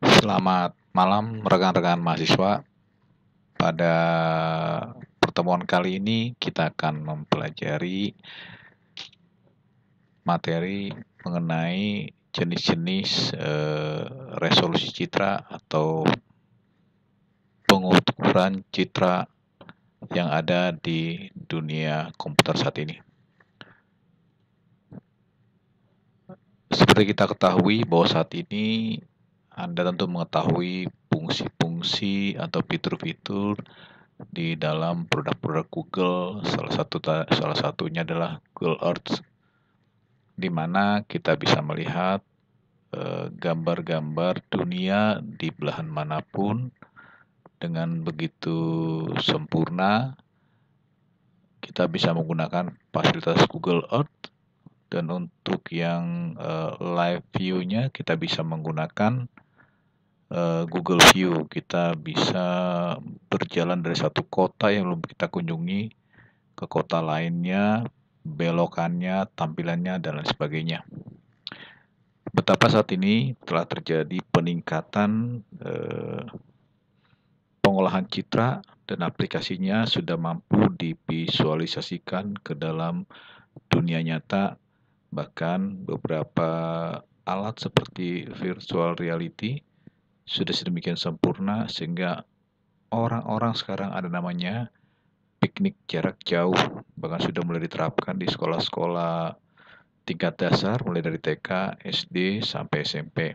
Selamat malam rekan-rekan mahasiswa. Pada pertemuan kali ini kita akan mempelajari materi mengenai jenis-jenis resolusi citra atau pengukuran citra yang ada di dunia komputer saat ini. Seperti kita ketahui bahwa saat ini Anda tentu mengetahui fungsi-fungsi atau fitur-fitur di dalam produk-produk Google. Salah satunya adalah Google Earth, di mana kita bisa melihat gambar-gambar dunia di belahan manapun dengan begitu sempurna. Kita bisa menggunakan fasilitas Google Earth, dan untuk yang live view-nya kita bisa menggunakan Google View. Kita bisa berjalan dari satu kota yang belum kita kunjungi ke kota lainnya, belokannya, tampilannya, dan lain sebagainya. Betapa saat ini telah terjadi peningkatan pengolahan citra dan aplikasinya sudah mampu divisualisasikan ke dalam dunia nyata. Bahkan beberapa alat seperti virtual reality sudah sedemikian sempurna sehingga orang-orang sekarang ada namanya piknik jarak jauh, bahkan sudah mulai diterapkan di sekolah-sekolah tingkat dasar mulai dari TK, SD, sampai SMP,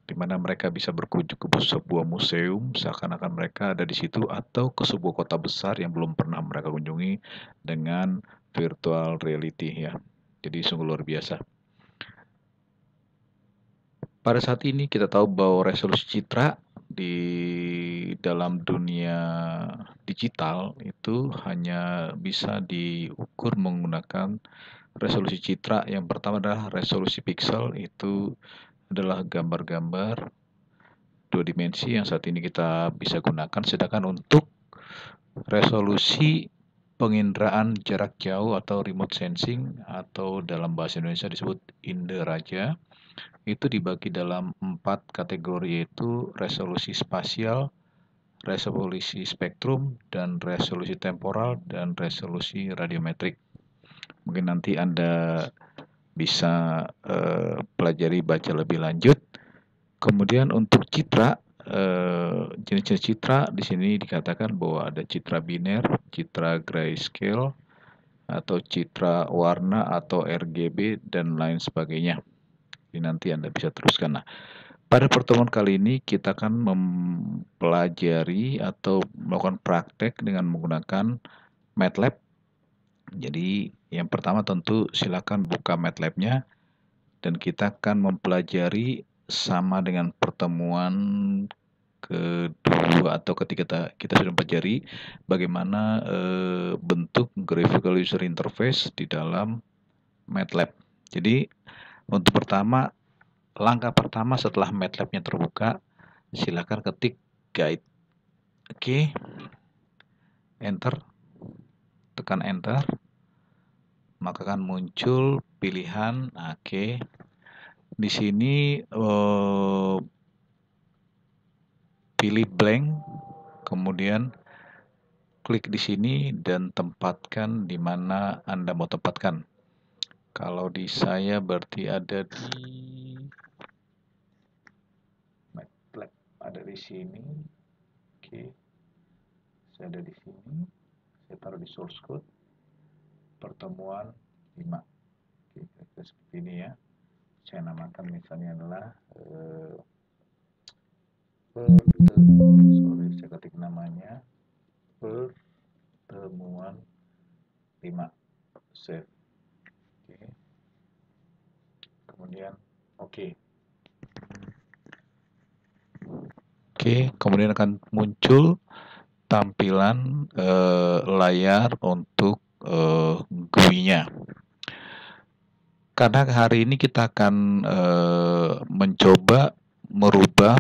di mana mereka bisa berkunjung ke sebuah museum seakan-akan mereka ada di situ, atau ke sebuah kota besar yang belum pernah mereka kunjungi dengan virtual reality ya. Jadi sungguh luar biasa. Pada saat ini kita tahu bahwa resolusi citra di dalam dunia digital itu hanya bisa diukur menggunakan resolusi citra. Yang pertama adalah resolusi pixel, itu adalah gambar-gambar 2 dimensi yang saat ini kita bisa gunakan. Sedangkan untuk resolusi penginderaan jarak jauh atau remote sensing, atau dalam bahasa Indonesia disebut inderaja, itu dibagi dalam 4 kategori, yaitu resolusi spasial, resolusi spektrum, dan resolusi temporal, dan resolusi radiometrik. Mungkin nanti Anda bisa pelajari, baca lebih lanjut. Kemudian untuk citra, jenis-jenis citra di sini dikatakan bahwa ada citra biner, citra grayscale, atau citra warna atau RGB, dan lain sebagainya. Ini nanti Anda bisa teruskan. Nah, pada pertemuan kali ini kita akan mempelajari atau melakukan praktek dengan menggunakan MATLAB. Jadi yang pertama tentu silakan buka MATLAB-nya, dan kita akan mempelajari sama dengan pertemuan kedua atau ketika kita sudah mempelajari bagaimana bentuk graphical user interface di dalam MATLAB. Jadi untuk langkah pertama setelah MATLAB-nya terbuka, silakan ketik guide. Oke. Enter. Tekan enter. Maka akan muncul pilihan. Oke. Di sini pilih blank, kemudian klik di sini dan tempatkan di mana Anda mau tempatkan. Kalau di saya berarti ada di MATLAB, ada di sini. Oke. Saya ada di sini. Saya taruh di source code pertemuan 5. Oke, seperti ini ya. Saya namakan misalnya adalah saya ketik namanya pertemuan 5. Save. Oke. Kemudian oke. Oke, kemudian akan muncul tampilan layar untuk GUI-nya. Karena hari ini kita akan mencoba merubah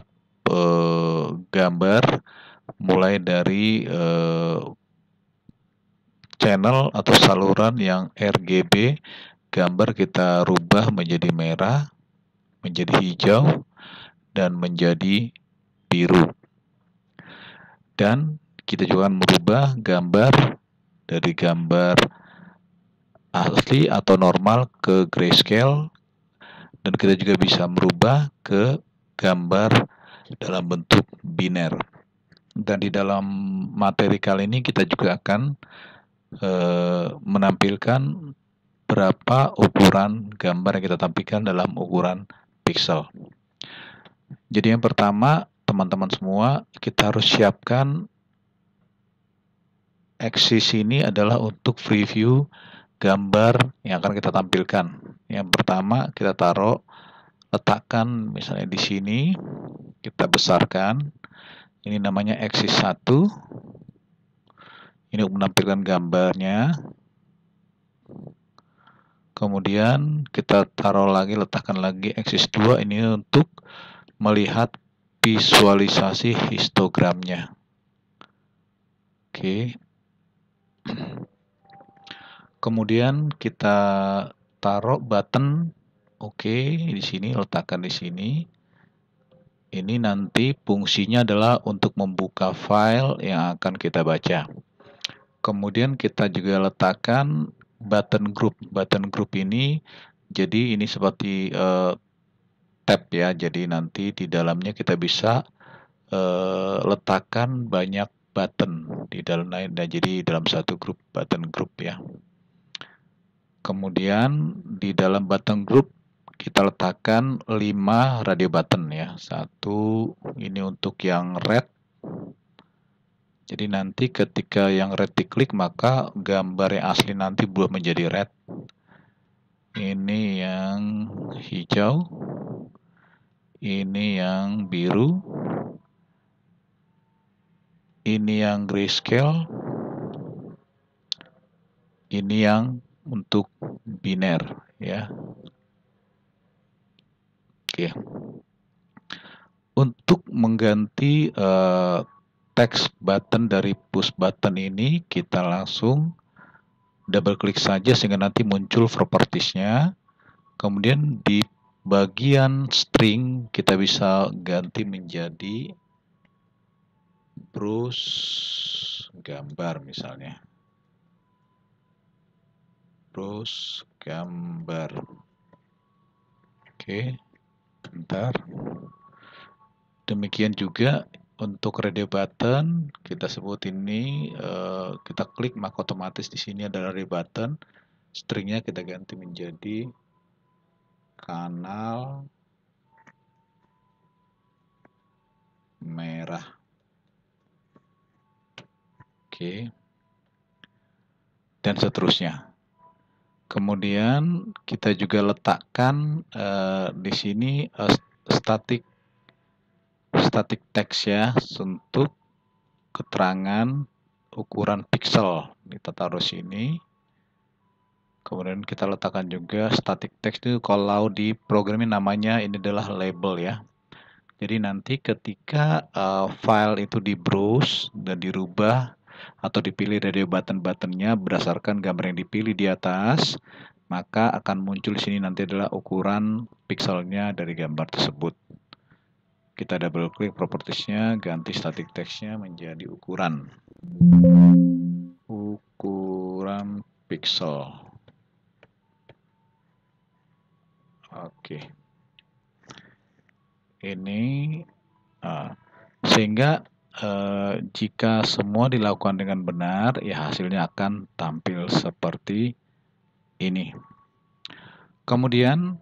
gambar mulai dari channel atau saluran yang RGB, gambar kita rubah menjadi merah, menjadi hijau, dan menjadi biru. Dan kita juga akan merubah gambar dari gambar asli atau normal ke grayscale, dan kita juga bisa merubah ke gambar dalam bentuk biner. Dan di dalam materi kali ini kita juga akan menampilkan berapa ukuran gambar yang kita tampilkan dalam ukuran pixel. Jadi yang pertama, teman-teman semua, kita harus siapkan axis ini adalah untuk preview gambar yang akan kita tampilkan. Yang pertama kita letakkan misalnya di sini, kita besarkan. Ini namanya axis 1. Ini untuk menampilkan gambarnya. Kemudian kita letakkan lagi axis 2, ini untuk melihat visualisasi histogramnya. Oke. Kemudian kita taruh button oke di sini, letakkan di sini. Ini nanti fungsinya adalah untuk membuka file yang akan kita baca. Kemudian kita juga letakkan button group. Button group ini jadi ini seperti tab ya. Jadi nanti di dalamnya kita bisa letakkan banyak button di dalamnya. Nah, jadi dalam satu grup button group ya. Kemudian di dalam button group kita letakkan 5 radio button ya. Satu ini untuk yang red. Jadi nanti ketika yang red diklik maka gambar yang asli nanti berubah menjadi red. Ini yang hijau. Ini yang biru. Ini yang grayscale. Ini yang untuk biner ya. Oke. Untuk mengganti teks button dari push button ini, kita langsung double klik saja sehingga nanti muncul propertiesnya. Kemudian di bagian string kita bisa ganti menjadi brush gambar misalnya. Brush gambar. Oke, bentar. Demikian juga untuk radio button, kita sebut ini, kita klik maka otomatis di sini adalah radio button. Stringnya kita ganti menjadi kanal merah. Oke. Dan seterusnya. Kemudian kita juga letakkan di sini static text ya untuk keterangan ukuran pixel. Kita taruh sini. Kemudian kita letakkan juga static text itu kalau di program ini namanya ini adalah label ya. Jadi nanti ketika file itu di browse dan dirubah atau dipilih radio button-buttonnya berdasarkan gambar yang dipilih di atas, maka akan muncul di sini nanti adalah ukuran pixelnya dari gambar tersebut. Kita double klik propertiesnya, ganti static text-nya menjadi ukuran pixel. Oke. Ini sehingga jika semua dilakukan dengan benar, ya hasilnya akan tampil seperti ini. Kemudian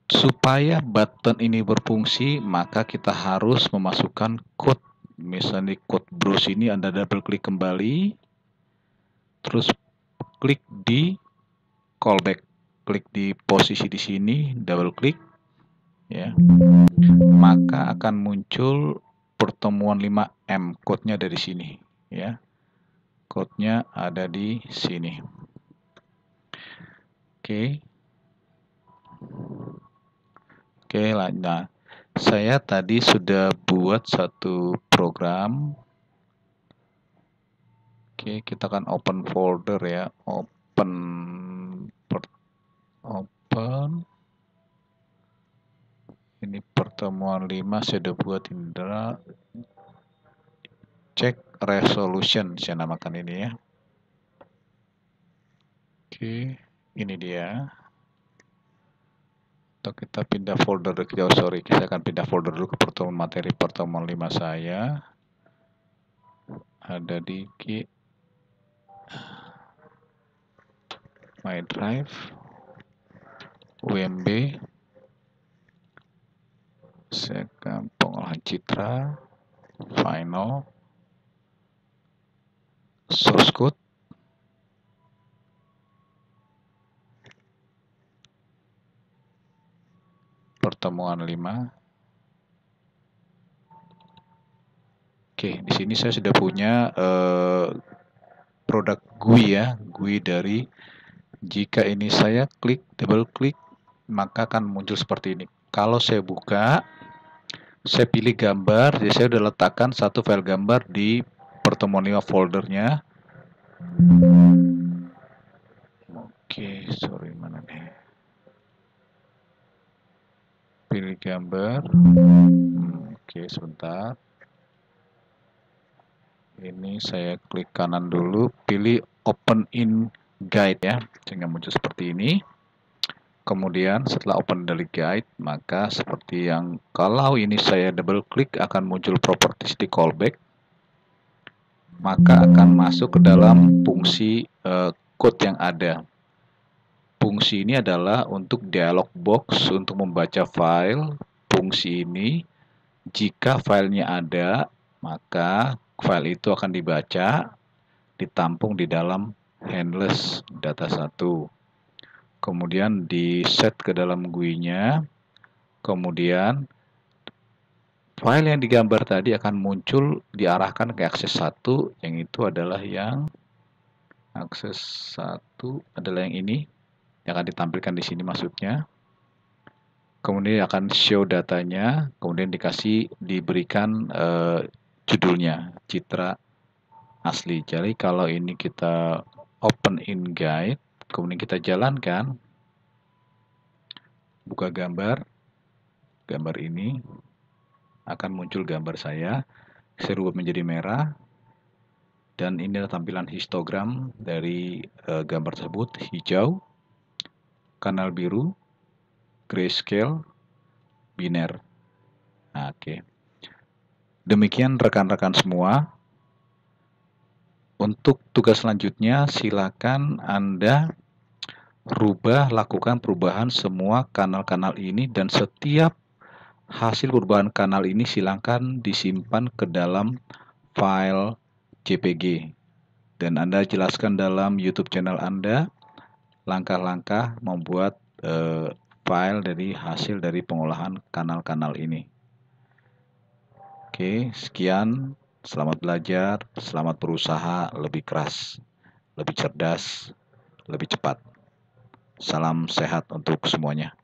supaya button ini berfungsi, maka kita harus memasukkan code. Misalnya di code browse ini Anda double klik kembali, terus klik di callback, klik di posisi di sini, double klik, ya, maka akan muncul pertemuan 5M, code-nya dari sini ya. Code-nya ada di sini. Oke. Nah, saya tadi sudah buat satu program. Oke, kita akan open folder ya. Open Ini pertemuan 5 saya udah buat indra. Cek resolution saya namakan ini ya. Oke, ini dia. Atau kita pindah folder, sorry, kita akan pindah folder dulu ke pertemuan materi pertemuan 5 saya. Ada di My Drive, UMB, saya akan pengolahan citra, final, source code, pertemuan 5. Oke, di sini saya sudah punya produk GUI ya, GUI dari, jika ini saya klik, double klik, maka akan muncul seperti ini. Kalau saya buka, saya pilih gambar, jadi saya sudah letakkan satu file gambar di pertemuan 5 foldernya. Oke, sorry, mana nih? Pilih gambar. Oke, sebentar. Ini saya klik kanan dulu, pilih Open in Guide ya, sehingga muncul seperti ini. Kemudian setelah Open dari Guide, maka seperti yang kalau ini saya double klik akan muncul properties di callback, maka akan masuk ke dalam fungsi code yang ada. Fungsi ini adalah untuk dialog box untuk membaca file. Fungsi ini jika filenya ada, maka file itu akan dibaca, ditampung di dalam handless data 1. Kemudian di set ke dalam GUI-nya. Kemudian file yang digambar tadi akan muncul diarahkan ke akses 1, yang itu adalah yang akses 1 adalah yang ini, yang akan ditampilkan di sini maksudnya. Kemudian akan show datanya, kemudian diberikan judulnya, citra asli. Jadi kalau ini kita open in guide, kemudian kita jalankan, buka gambar ini, akan muncul gambar saya rubah menjadi merah, dan ini adalah tampilan histogram dari gambar tersebut, hijau, kanal biru, grayscale, biner. Nah, oke. Demikian rekan-rekan semua. Untuk tugas selanjutnya silakan Anda lakukan perubahan semua kanal-kanal ini, dan setiap hasil perubahan kanal ini silakan disimpan ke dalam file JPG. Dan Anda jelaskan dalam YouTube channel Anda langkah-langkah membuat file dari hasil dari pengolahan kanal-kanal ini. Oke, sekian. Selamat belajar, selamat berusaha lebih keras, lebih cerdas, lebih cepat. Salam sehat untuk semuanya.